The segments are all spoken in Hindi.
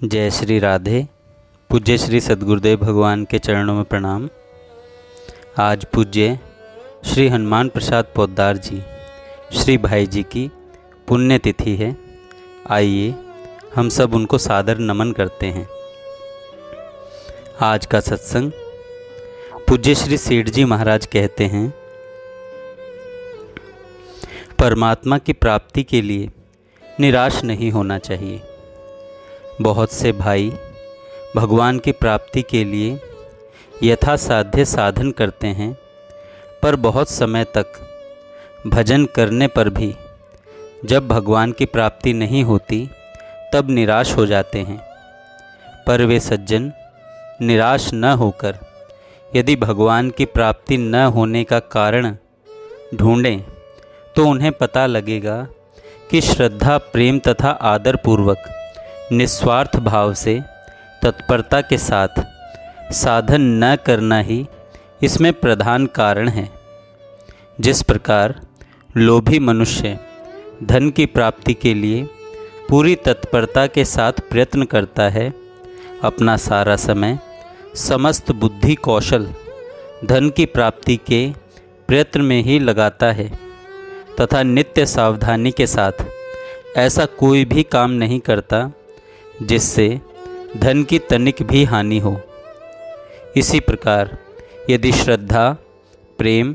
जय श्री राधे। पूज्य श्री सद्गुरुदेव भगवान के चरणों में प्रणाम। आज पूज्य श्री हनुमान प्रसाद पोद्दार जी श्री भाई जी की पुण्यतिथि है। आइए हम सब उनको सादर नमन करते हैं। आज का सत्संग पूज्य श्री सेठ जी महाराज कहते हैं, परमात्मा की प्राप्ति के लिए निराश नहीं होना चाहिए। बहुत से भाई भगवान की प्राप्ति के लिए यथासाध्य साधन करते हैं, पर बहुत समय तक भजन करने पर भी जब भगवान की प्राप्ति नहीं होती तब निराश हो जाते हैं। पर वे सज्जन निराश न होकर यदि भगवान की प्राप्ति न होने का कारण ढूंढें तो उन्हें पता लगेगा कि श्रद्धा, प्रेम तथा आदर पूर्वक निस्वार्थ भाव से तत्परता के साथ साधन न करना ही इसमें प्रधान कारण है। जिस प्रकार लोभी मनुष्य धन की प्राप्ति के लिए पूरी तत्परता के साथ प्रयत्न करता है, अपना सारा समय, समस्त बुद्धि कौशल धन की प्राप्ति के प्रयत्न में ही लगाता है तथा नित्य सावधानी के साथ ऐसा कोई भी काम नहीं करता जिससे धन की तनिक भी हानि हो। इसी प्रकार यदि श्रद्धा, प्रेम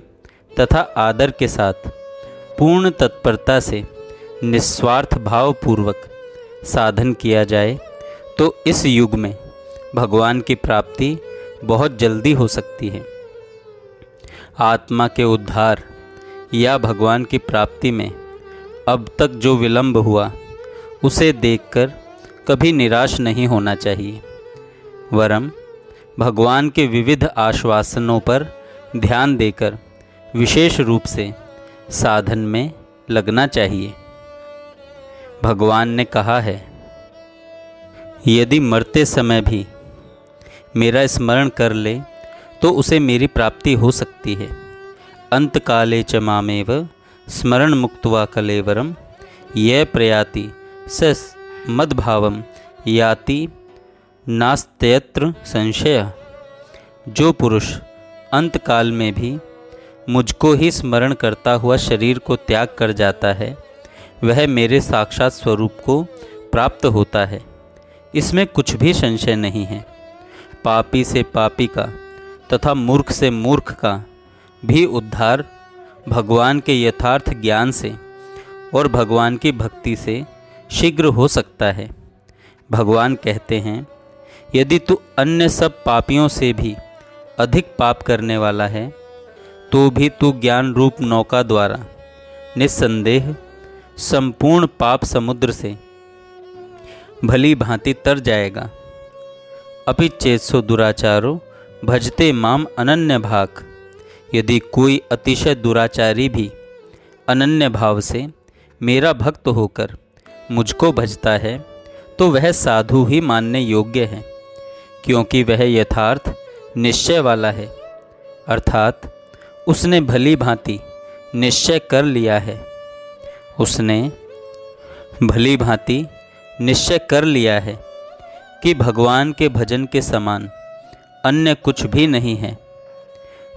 तथा आदर के साथ पूर्ण तत्परता से निस्वार्थ भाव पूर्वक साधन किया जाए तो इस युग में भगवान की प्राप्ति बहुत जल्दी हो सकती है। आत्मा के उद्धार या भगवान की प्राप्ति में अब तक जो विलंब हुआ उसे देखकर कभी निराश नहीं होना चाहिए, वरम भगवान के विविध आश्वासनों पर ध्यान देकर विशेष रूप से साधन में लगना चाहिए। भगवान ने कहा है, यदि मरते समय भी मेरा स्मरण कर ले तो उसे मेरी प्राप्ति हो सकती है। अंतकाले च मामेव स्मरण मुक्त्वा कलेवरम यह प्रयाति स मद्भावम याति नास्त्यत्र संशय। जो पुरुष अंतकाल में भी मुझको ही स्मरण करता हुआ शरीर को त्याग कर जाता है, वह मेरे साक्षात स्वरूप को प्राप्त होता है, इसमें कुछ भी संशय नहीं है। पापी से पापी का तथा मूर्ख से मूर्ख का भी उद्धार भगवान के यथार्थ ज्ञान से और भगवान की भक्ति से शीघ्र हो सकता है। भगवान कहते हैं, यदि तू अन्य सब पापियों से भी अधिक पाप करने वाला है तो भी तू ज्ञान रूप नौका द्वारा निस्संदेह संपूर्ण पाप समुद्र से भली भांति तर जाएगा। अपि चेत्सो दुराचारो भजते माम अनन्य भाग। यदि कोई अतिशय दुराचारी भी अनन्य भाव से मेरा भक्त होकर मुझको भजता है तो वह साधु ही मानने योग्य है, क्योंकि वह यथार्थ निश्चय वाला है, अर्थात उसने भली भांति निश्चय कर लिया है। उसने भली भांति निश्चय कर लिया है कि भगवान के भजन के समान अन्य कुछ भी नहीं है।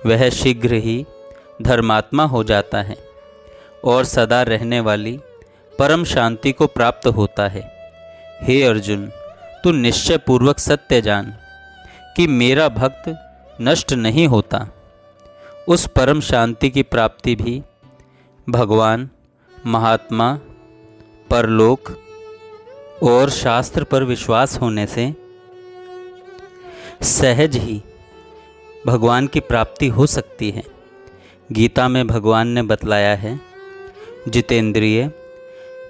वह शीघ्र ही धर्मात्मा हो जाता है और सदा रहने वाली परम शांति को प्राप्त होता है। हे अर्जुन, तू निश्चय पूर्वक सत्य जान कि मेरा भक्त नष्ट नहीं होता। उस परम शांति की प्राप्ति भी भगवान, महात्मा, परलोक और शास्त्र पर विश्वास होने से सहज ही भगवान की प्राप्ति हो सकती है। गीता में भगवान ने बतलाया है, जितेंद्रिय,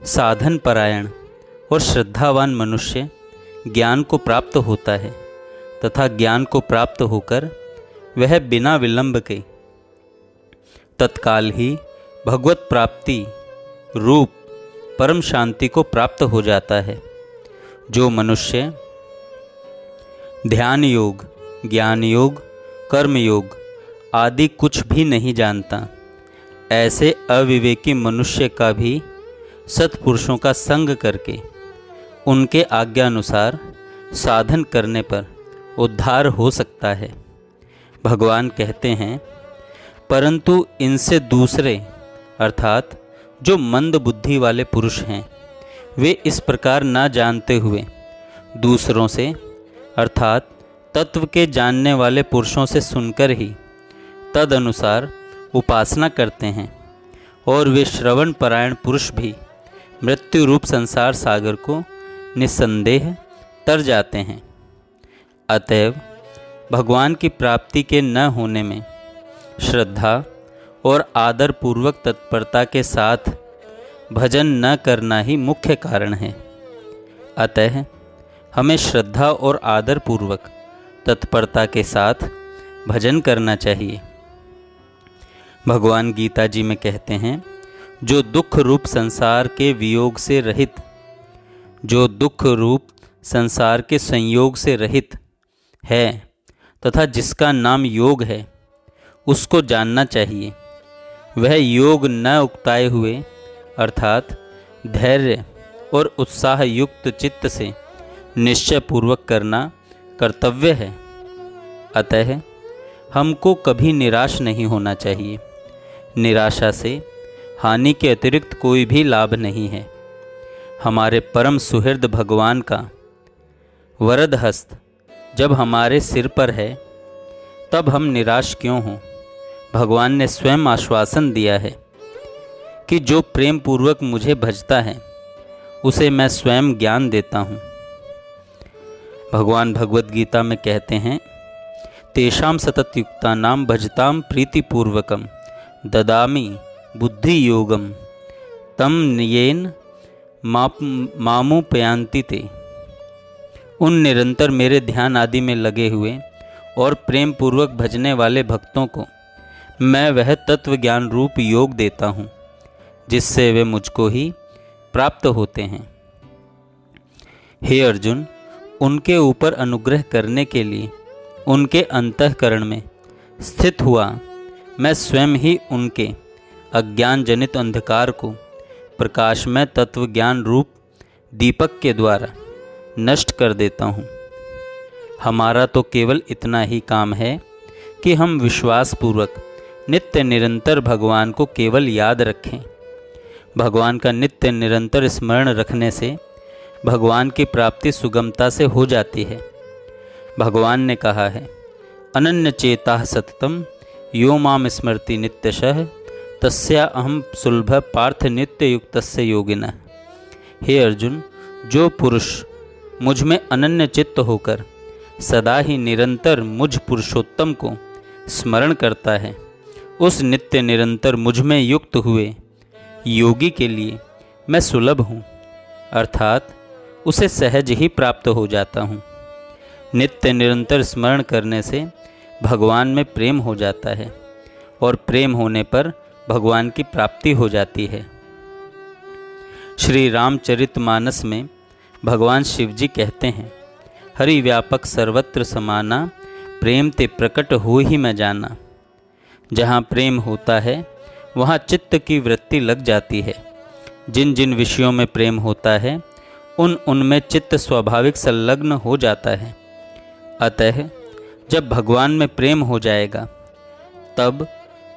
साधन परायण और श्रद्धावान मनुष्य ज्ञान को प्राप्त होता है तथा ज्ञान को प्राप्त होकर वह बिना विलंब के तत्काल ही भगवत प्राप्ति रूप परम शांति को प्राप्त हो जाता है। जो मनुष्य ध्यान योग, ज्ञान योग, कर्म योग आदि कुछ भी नहीं जानता, ऐसे अविवेकी मनुष्य का भी सत्पुरुषों का संग करके उनके आज्ञानुसार साधन करने पर उद्धार हो सकता है। भगवान कहते हैं, परंतु इनसे दूसरे अर्थात जो मंद बुद्धि वाले पुरुष हैं, वे इस प्रकार ना जानते हुए दूसरों से अर्थात तत्व के जानने वाले पुरुषों से सुनकर ही तद अनुसार उपासना करते हैं, और वे श्रवण परायण पुरुष भी मृत्यु रूप संसार सागर को निस्संदेह तर जाते हैं। अतएव भगवान की प्राप्ति के न होने में श्रद्धा और आदर पूर्वक तत्परता के साथ भजन न करना ही मुख्य कारण है। अतः हमें श्रद्धा और आदर पूर्वक तत्परता के साथ भजन करना चाहिए। भगवान गीता जी में कहते हैं, जो दुख रूप संसार के वियोग से रहित, जो दुख रूप संसार के संयोग से रहित है तथा जिसका नाम योग है, उसको जानना चाहिए। वह योग न उकताए हुए अर्थात धैर्य और उत्साह युक्त चित्त से निश्चय पूर्वक करना कर्तव्य है। अतः हमको कभी निराश नहीं होना चाहिए। निराशा से हानि के अतिरिक्त कोई भी लाभ नहीं है। हमारे परम सुहृद भगवान का वरद हस्त जब हमारे सिर पर है, तब हम निराश क्यों हों। भगवान ने स्वयं आश्वासन दिया है कि जो प्रेम पूर्वक मुझे भजता है, उसे मैं स्वयं ज्ञान देता हूँ। भगवान भगवद गीता में कहते हैं, तेषां सततयुक्तानां भजतां प्रीतिपूर्वकं ददामि बुद्धि योगम तम येन मामुपयांति ते। उन निरंतर मेरे ध्यान आदि में लगे हुए और प्रेम पूर्वक भजने वाले भक्तों को मैं वह तत्व ज्ञान रूप योग देता हूँ, जिससे वे मुझको ही प्राप्त होते हैं। हे अर्जुन, उनके ऊपर अनुग्रह करने के लिए उनके अंतःकरण में स्थित हुआ मैं स्वयं ही उनके अज्ञान जनित अंधकार को प्रकाशमय तत्व ज्ञान रूप दीपक के द्वारा नष्ट कर देता हूँ। हमारा तो केवल इतना ही काम है कि हम विश्वासपूर्वक नित्य निरंतर भगवान को केवल याद रखें। भगवान का नित्य निरंतर स्मरण रखने से भगवान की प्राप्ति सुगमता से हो जाती है। भगवान ने कहा है, अनन्य चेता सततम यो माम स्मृति नित्यशः तस्या अहम सुलभ पार्थ नित्य युक्तस्य योगिनः। हे अर्जुन, जो पुरुष मुझ में अनन्य चित्त होकर सदा ही निरंतर मुझ पुरुषोत्तम को स्मरण करता है, उस नित्य निरंतर मुझ में युक्त हुए योगी के लिए मैं सुलभ हूँ, अर्थात उसे सहज ही प्राप्त हो जाता हूँ। नित्य निरंतर स्मरण करने से भगवान में प्रेम हो जाता है और प्रेम होने पर भगवान की प्राप्ति हो जाती है। श्री रामचरितमानस में भगवान शिव जी कहते हैं, हरि व्यापक सर्वत्र समाना प्रेम ते प्रकट हो ही मैं जाना। जहाँ प्रेम होता है वहाँ चित्त की वृत्ति लग जाती है। जिन जिन विषयों में प्रेम होता है उनमें चित्त स्वाभाविक संलग्न हो जाता है। अतः जब भगवान में प्रेम हो जाएगा तब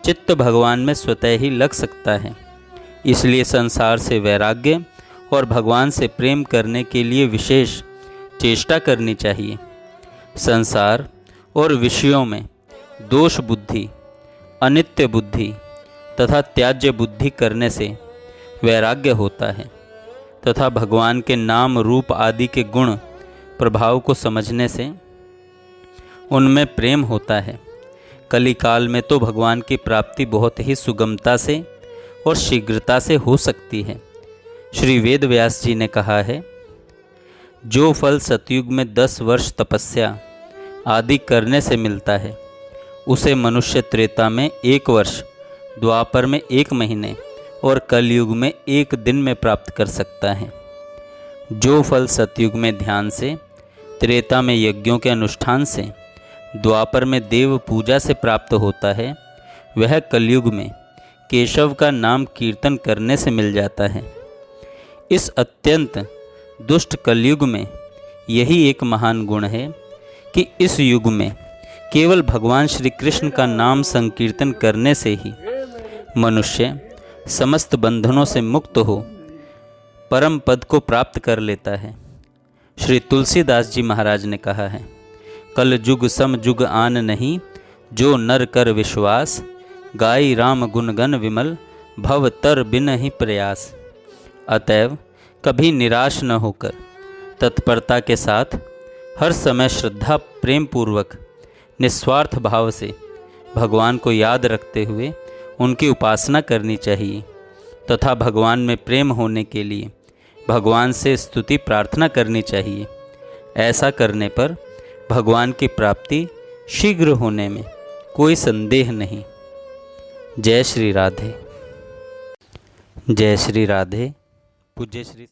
चित्त भगवान में स्वतः ही लग सकता है। इसलिए संसार से वैराग्य और भगवान से प्रेम करने के लिए विशेष चेष्टा करनी चाहिए। संसार और विषयों में दोष बुद्धि, अनित्य बुद्धि तथा त्याज्य बुद्धि करने से वैराग्य होता है तथा भगवान के नाम रूप आदि के गुण प्रभाव को समझने से उनमें प्रेम होता है। कलिकाल में तो भगवान की प्राप्ति बहुत ही सुगमता से और शीघ्रता से हो सकती है। श्री वेद व्यास जी ने कहा है, जो फल सतयुग में 10 वर्ष तपस्या आदि करने से मिलता है, उसे मनुष्य त्रेता में 1 वर्ष, द्वापर में 1 महीने और कलयुग में 1 दिन में प्राप्त कर सकता है। जो फल सतयुग में ध्यान से, त्रेता में यज्ञों के अनुष्ठान से, द्वापर में देव पूजा से प्राप्त होता है, वह कलयुग में केशव का नाम कीर्तन करने से मिल जाता है। इस अत्यंत दुष्ट कलयुग में यही एक महान गुण है कि इस युग में केवल भगवान श्री कृष्ण का नाम संकीर्तन करने से ही मनुष्य समस्त बंधनों से मुक्त हो परम पद को प्राप्त कर लेता है। श्री तुलसीदास जी महाराज ने कहा है, कल जुग सम जुग आन नहीं, जो नर कर विश्वास, गाई राम गुणगन विमल, भव तर बिन ही प्रयास। अतएव कभी निराश न होकर तत्परता के साथ हर समय श्रद्धा प्रेम पूर्वक निस्वार्थ भाव से भगवान को याद रखते हुए उनकी उपासना करनी चाहिए तथा भगवान में प्रेम होने के लिए भगवान से स्तुति प्रार्थना करनी चाहिए। ऐसा करने पर भगवान की प्राप्ति शीघ्र होने में कोई संदेह नहीं। जय श्री राधे। जय श्री राधे। पूज्य श्री